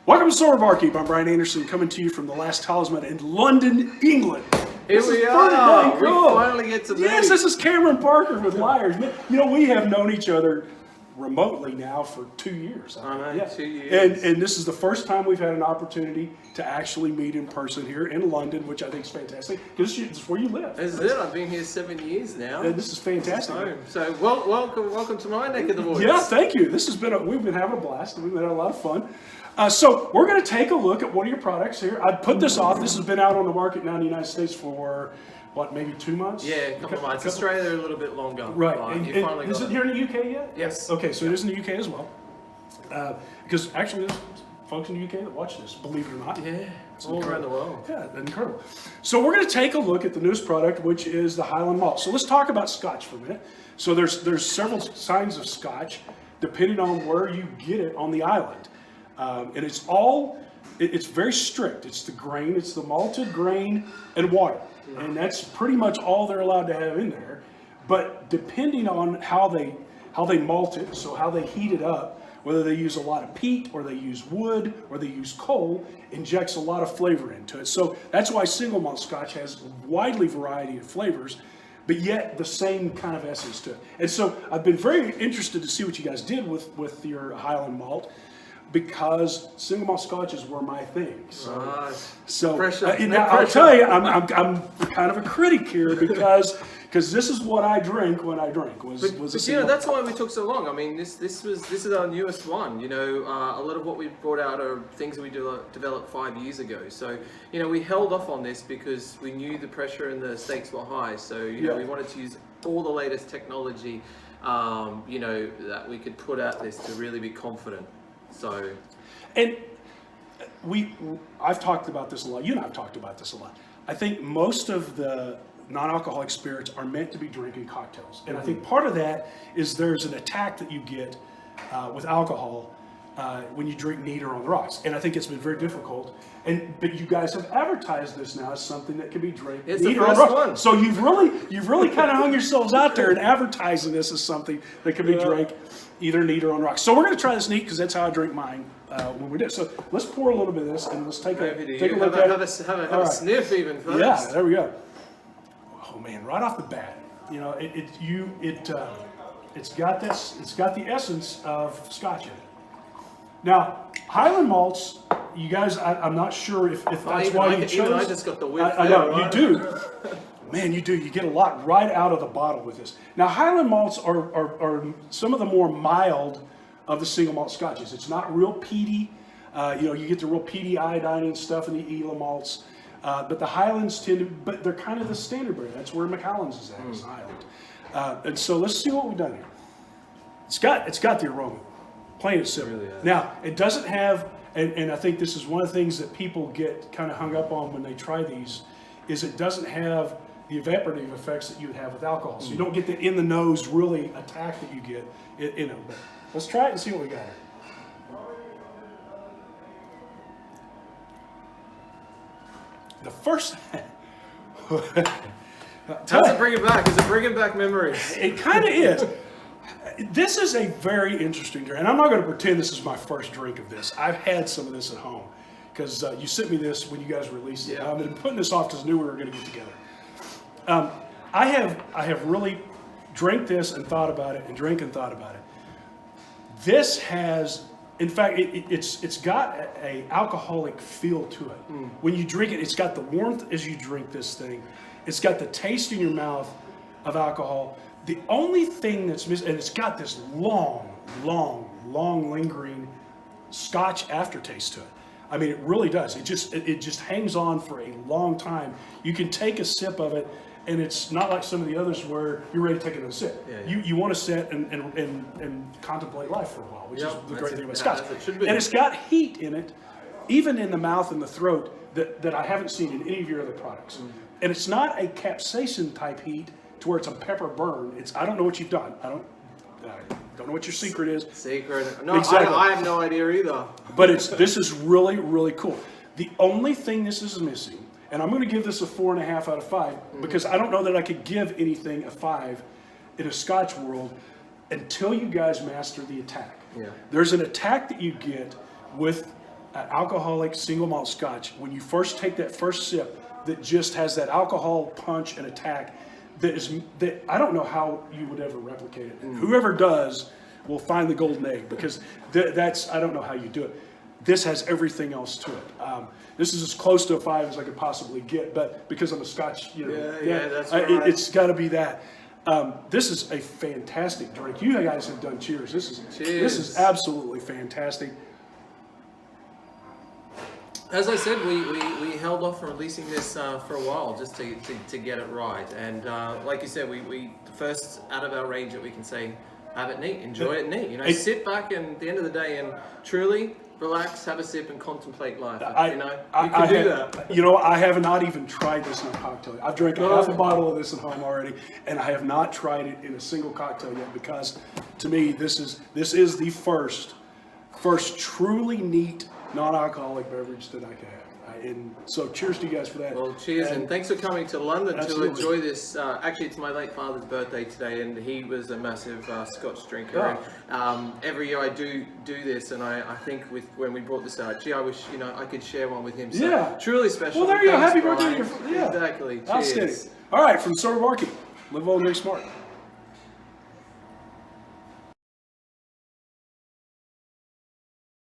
Welcome to Sober Barkeep. I'm Brian Anderson, coming to you from the last talisman in London, England. Here we are. Cool. We finally get to meet. Yes, this is Cameron Parker with Lyre. You know, we have known each other remotely now for 2 years. I know, yeah. 2 years. And this is the first time we've had an opportunity to actually meet in person here in London, which I think is fantastic, because this is where you live. This is it. I've been here 7 years now. And this is fantastic. So welcome to my neck of the woods. Yeah, thank you. This has been we've been having a blast. We've been having a lot of fun. So we're going to take a look at one of your products here. I put this off. This has been out on the market now in the United States for, what, maybe 2 months? Yeah, a couple of months. Australia a little bit longer. Right. And is it here in the UK yet? Yes. Okay, so it is in the UK as well. Because actually there's folks in the UK that watch this, believe it or not. Yeah, it's all around the world. Yeah, incredible. So we're going to take a look at the newest product, which is the Highland Malt. So let's talk about Scotch for a minute. So there's several kinds of Scotch, depending on where you get it on the island. And it's very strict. It's the grain, it's the malted grain and water. And that's pretty much all they're allowed to have in there. But depending on how they malt it, so how they heat it up, whether they use a lot of peat or they use wood or they use coal, injects a lot of flavor into it. So that's why single malt Scotch has a widely variety of flavors, but yet the same kind of essence to it. And so I've been very interested to see what you guys did with your Highland Malt, because single malt scotches were my thing. I'll tell you, I'm kind of a critic here because this is what I drink when I drink. But you know, that's why we took so long. I mean, this is our newest one. You know, a lot of what we brought out are things that we developed 5 years ago. So you know, we held off on this because we knew the pressure and the stakes were high. So you know, we wanted to use all the latest technology, you know, that we could put out this to really be confident. So, and I've talked about this a lot. You and I've talked about this a lot. I think most of the non-alcoholic spirits are meant to be drinking cocktails, and I think part of that is there's an attack that you get with alcohol when you drink neat or on the rocks, and I think it's been very difficult. But you guys have advertised this now as something that can be drank neat or on the rocks. So you've really kind of hung yourselves out there in advertising this as something that can be drank either neat or on rocks. So we're going to try this neat because that's how I drink mine when we do it. So let's pour a little bit of this and let's take a look at it. Have a sniff even first. Yeah, there we go. Oh man, right off the bat, you know, it's got the essence of Scotch in it. Now, Highland Malts, you guys, I'm not sure if that's why you chose. I just got the whiff. I know, you do. Man, you do. You get a lot right out of the bottle with this. Now, Highland Malts are some of the more mild of the single malt Scotches. It's not real peaty. You know, you get the real peaty iodine stuff in the Ela malts. But the Highlands but they're kind of the standard brand. That's where Macallan's is at, is Highland. And so let's see what we've done here. It's got the aroma, plain and simple. Really, now, it doesn't have, and I think this is one of the things that people get kind of hung up on when they try these, is it doesn't have the evaporative effects that you would have with alcohol. So you don't get the in the nose really attack that you get in it. But let's try it and see what we got here. The first does it bring it back? Is it bringing back memories? It kind of is. This is a very interesting drink, and I'm not going to pretend this is my first drink of this. I've had some of this at home because you sent me this when you guys released it. I've been putting this off because I knew we were going to get together. I have really drank this and thought about it, and drank and thought about it. This has, in fact, it's got a alcoholic feel to it. When you drink it, it's got the warmth as you drink this thing. It's got the taste in your mouth of alcohol. The only thing that's missing, and it's got this long lingering Scotch aftertaste to it. I mean, it really does. It just hangs on for a long time. You can take a sip of it, and it's not like some of the others where you're ready to take another sip. You want to sit and contemplate life for a while, which is the great thing about Scotch. And it's got heat in it, even in the mouth and the throat, that I haven't seen in any of your other products. And it's not a capsaicin type heat to where it's a pepper burn. I don't know what you've done. I don't know what your secret is. Secret? No, exactly. I have no idea either. But this is really, really cool. The only thing this is missing, and I'm going to give this a 4.5 out of 5 because I don't know that I could give anything a 5 in a Scotch world until you guys master the attack. There's an attack that you get with an alcoholic single malt scotch, when you first take that first sip, that just has that alcohol punch and attack, that I don't know how you would ever replicate it. And whoever does will find the golden egg, because that's, I don't know how you do it. This has everything else to it. This is as close to a 5 as I could possibly get, but because I'm a Scotch, that's right. It's got to be that. This is a fantastic drink. You guys have done cheers. This is absolutely fantastic. As I said, we held off from releasing this for a while just to get it right. And like you said, we the first out of our range that we can say, have it neat, enjoy it neat. You know, sit back and at the end of the day and truly relax, have a sip, and contemplate life. You can do that. You know, I have not even tried this in a cocktail. I've drank half a bottle of this at home already, and I have not tried it in a single cocktail yet, because to me, this is the first truly neat non-alcoholic beverage that I can have. And so cheers to you guys for that. Well, cheers, and thanks for coming to London Absolutely. to enjoy this. Actually, it's my late father's birthday today, and he was a massive Scotch drinker. And, every year I do this, and I think when we brought this out, gee, I wish I could share one with him. So truly special. Well, there you go. Thanks, Happy Brian. birthday. Yeah. Exactly. Cheers. Outstanding. All right, from Sober Barkeep. Live well and drink smart.